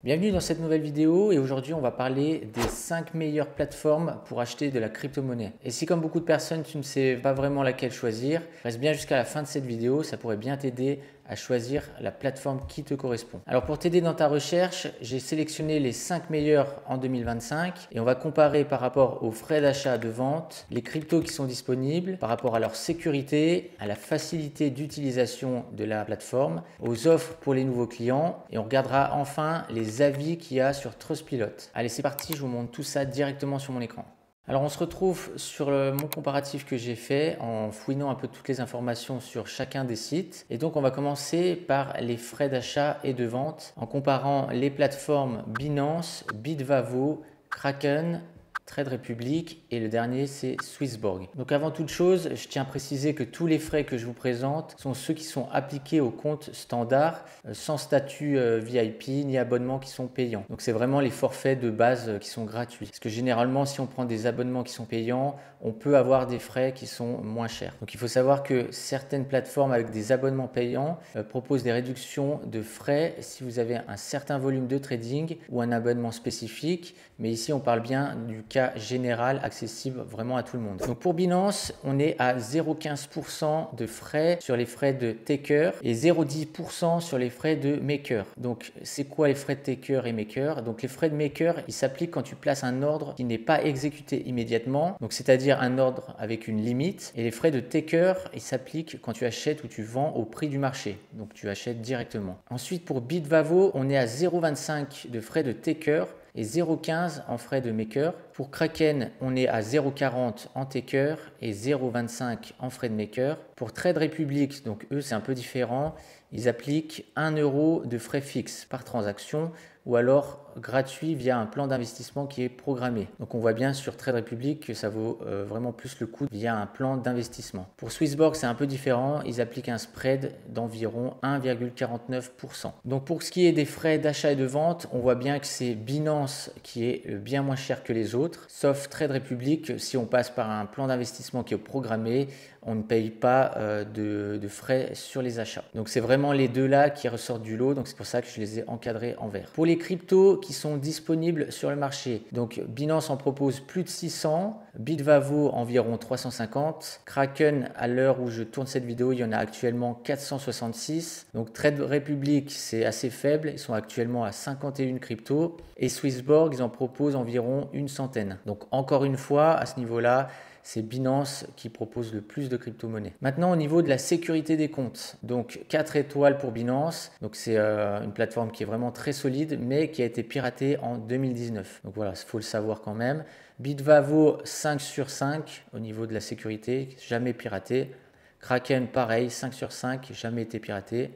Bienvenue dans cette nouvelle vidéo et aujourd'hui on va parler des 5 meilleures plateformes pour acheter de la crypto-monnaie. Et si comme beaucoup de personnes tu ne sais pas vraiment laquelle choisir, reste bien jusqu'à la fin de cette vidéo, ça pourrait bien t'aider à choisir la plateforme qui te correspond. Alors pour t'aider dans ta recherche, j'ai sélectionné les 5 meilleures en 2025 et on va comparer par rapport aux frais d'achat de vente, les cryptos qui sont disponibles, par rapport à leur sécurité, à la facilité d'utilisation de la plateforme, aux offres pour les nouveaux clients et on regardera enfin les avis qu'il y a sur Trustpilot. Allez, c'est parti, je vous montre tout ça directement sur mon écran. Alors on se retrouve sur mon comparatif que j'ai fait en fouinant un peu toutes les informations sur chacun des sites. Et donc on va commencer par les frais d'achat et de vente en comparant les plateformes Binance, Bitvavo, Kraken, Trade Republic et le dernier c'est Swissborg. Donc avant toute chose, je tiens à préciser que tous les frais que je vous présente sont ceux qui sont appliqués au compte standard sans statut VIP ni abonnement qui sont payants. Donc c'est vraiment les forfaits de base qui sont gratuits. Parce que généralement si on prend des abonnements qui sont payants, on peut avoir des frais qui sont moins chers. Donc il faut savoir que certaines plateformes avec des abonnements payants proposent des réductions de frais si vous avez un certain volume de trading ou un abonnement spécifique. Mais ici on parle bien du cas général accessible vraiment à tout le monde. Donc pour Binance, on est à 0,15% de frais sur les frais de taker et 0,10% sur les frais de maker. Donc c'est quoi les frais de taker et maker? Donc les frais de maker, ils s'appliquent quand tu places un ordre qui n'est pas exécuté immédiatement, donc c'est-à-dire un ordre avec une limite. Et les frais de taker, ils s'appliquent quand tu achètes ou tu vends au prix du marché, donc tu achètes directement. Ensuite pour Bitvavo, on est à 0,25 de frais de taker et 0,15 en frais de maker. Pour Kraken, on est à 0,40 en taker et 0,25 en frais de maker. Pour Trade Republic, donc eux c'est un peu différent, ils appliquent 1 euro de frais fixes par transaction ou alors gratuit via un plan d'investissement qui est programmé. Donc on voit bien sur Trade Republic que ça vaut vraiment plus le coup via un plan d'investissement. Pour Swissborg, c'est un peu différent, ils appliquent un spread d'environ 1,49%. Donc pour ce qui est des frais d'achat et de vente, on voit bien que c'est Binance qui est bien moins cher que les autres, sauf Trade Republic, si on passe par un plan d'investissement qui est programmé, on ne paye pas de frais sur les achats. Donc c'est vraiment les deux là qui ressortent du lot, donc c'est pour ça que je les ai encadrés en vert. Pour les cryptos qui sont disponibles sur le marché, donc Binance en propose plus de 600, Bitvavo environ 350, Kraken à l'heure où je tourne cette vidéo, il y en a actuellement 466, donc Trade Republic c'est assez faible, ils sont actuellement à 51 cryptos et Swissborg ils en proposent environ une centaine. Donc encore une fois à ce niveau-là, c'est Binance qui propose le plus de crypto-monnaies. Maintenant, au niveau de la sécurité des comptes, donc 4 étoiles pour Binance. Donc c'est une plateforme qui est vraiment très solide, mais qui a été piratée en 2019. Donc voilà, il faut le savoir quand même. Bitvavo, 5 sur 5 au niveau de la sécurité, jamais piraté. Kraken, pareil, 5 sur 5, jamais été piraté.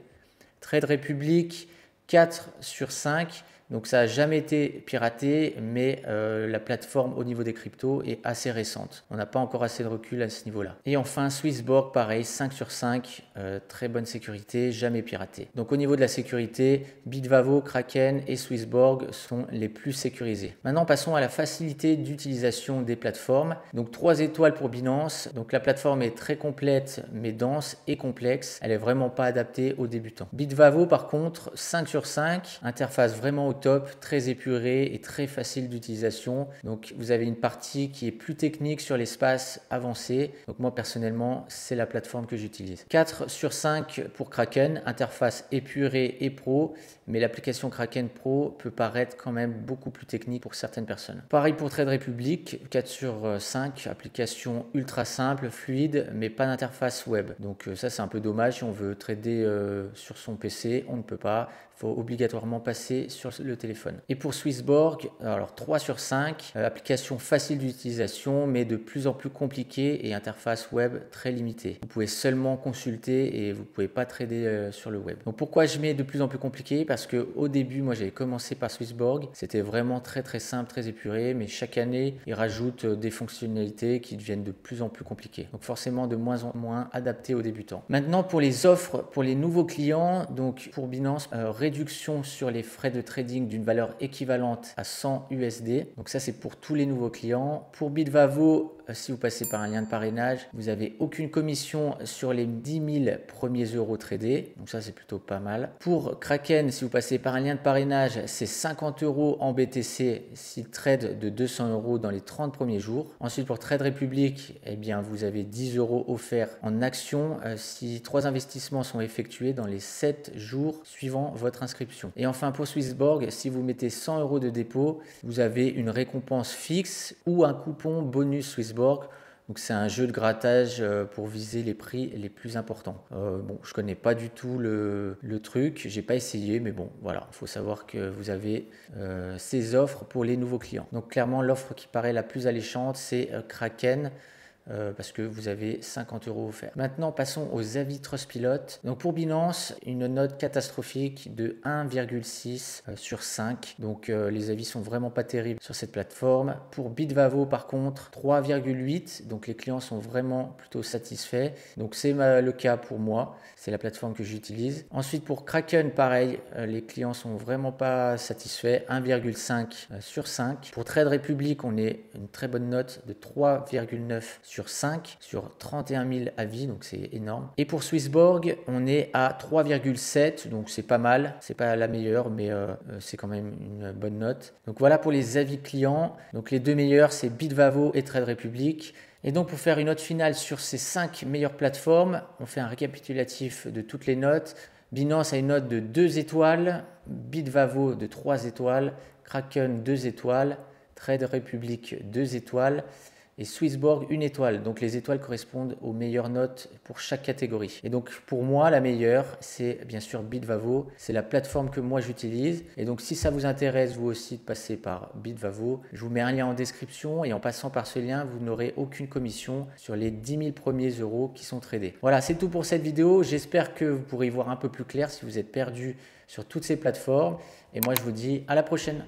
Trade Republic, 4 sur 5. Donc ça n'a jamais été piraté, mais la plateforme au niveau des cryptos est assez récente. On n'a pas encore assez de recul à ce niveau-là. Et enfin, Swissborg, pareil, 5 sur 5, très bonne sécurité, jamais piraté. Donc au niveau de la sécurité, Bitvavo, Kraken et Swissborg sont les plus sécurisés. Maintenant, passons à la facilité d'utilisation des plateformes. Donc 3 étoiles pour Binance. Donc la plateforme est très complète, mais dense et complexe. Elle n'est vraiment pas adaptée aux débutants. Bitvavo, par contre, 5 sur 5, interface vraiment au top, très épuré et très facile d'utilisation. Donc vous avez une partie qui est plus technique sur l'espace avancé. Donc moi personnellement, c'est la plateforme que j'utilise. 4 sur 5 pour Kraken, interface épurée et pro, mais l'application Kraken Pro peut paraître quand même beaucoup plus technique pour certaines personnes. Pareil pour Trade Republic, 4 sur 5, application ultra simple, fluide, mais pas d'interface web. Donc ça c'est un peu dommage, si on veut trader sur son PC, on ne peut pas. Il faut obligatoirement passer sur le téléphone. Et pour Swissborg, alors 3 sur 5, application facile d'utilisation, mais de plus en plus compliquée et interface web très limitée. Vous pouvez seulement consulter et vous ne pouvez pas trader sur le web. Donc pourquoi je mets de plus en plus compliqué? Parce qu'au début, moi j'avais commencé par Swissborg, c'était vraiment très simple, très épuré, mais chaque année, ils rajoutent des fonctionnalités qui deviennent de plus en plus compliquées. Donc forcément de moins en moins adapté aux débutants. Maintenant pour les offres, pour les nouveaux clients, donc pour Binance, réduction sur les frais de trading d'une valeur équivalente à 100 USD. Donc ça c'est pour tous les nouveaux clients. Pour Bitvavo, si vous passez par un lien de parrainage, vous n'avez aucune commission sur les 10 000 premiers euros tradés. Donc ça, c'est plutôt pas mal. Pour Kraken, si vous passez par un lien de parrainage, c'est 50 euros en BTC s'il trade de 200 euros dans les 30 premiers jours. Ensuite, pour Trade Republic, eh bien, vous avez 10 euros offerts en actions si 3 investissements sont effectués dans les 7 jours suivant votre inscription. Et enfin, pour Swissborg, si vous mettez 100 euros de dépôt, vous avez une récompense fixe ou un coupon bonus Swissborg. Donc c'est un jeu de grattage pour viser les prix les plus importants. Bon, je connais pas du tout le truc, j'ai pas essayé, mais bon, voilà, il faut savoir que vous avez ces offres pour les nouveaux clients. Donc clairement, l'offre qui paraît la plus alléchante, c'est Kraken. Parce que vous avez 50 euros offerts. Maintenant, passons aux avis Trustpilot. Donc pour Binance, une note catastrophique de 1,6 sur 5. Donc les avis sont vraiment pas terribles sur cette plateforme. Pour Bitvavo, par contre, 3,8. Donc les clients sont vraiment plutôt satisfaits. Donc c'est le cas pour moi. C'est la plateforme que j'utilise. Ensuite, pour Kraken, pareil, les clients sont vraiment pas satisfaits. 1,5 sur 5. Pour Trade Republic, on est une très bonne note de 3,9 sur 5 sur 31 000 avis, donc c'est énorme. Et pour Swissborg, on est à 3,7, donc c'est pas mal. C'est pas la meilleure, mais c'est quand même une bonne note. Donc voilà pour les avis clients. Donc les deux meilleurs, c'est Bitvavo et Trade Republic. Et donc pour faire une note finale sur ces 5 meilleures plateformes, on fait un récapitulatif de toutes les notes. Binance a une note de 2 étoiles, Bitvavo de 3 étoiles, Kraken 2 étoiles, Trade Republic 2 étoiles. Et Swissborg 1 étoile. Donc les étoiles correspondent aux meilleures notes pour chaque catégorie. Et donc pour moi, la meilleure, c'est bien sûr Bitvavo. C'est la plateforme que moi j'utilise. Et donc si ça vous intéresse vous aussi de passer par Bitvavo, je vous mets un lien en description. Et en passant par ce lien, vous n'aurez aucune commission sur les 10 000 premiers euros qui sont tradés. Voilà, c'est tout pour cette vidéo. J'espère que vous pourrez y voir un peu plus clair si vous êtes perdu sur toutes ces plateformes. Et moi, je vous dis à la prochaine.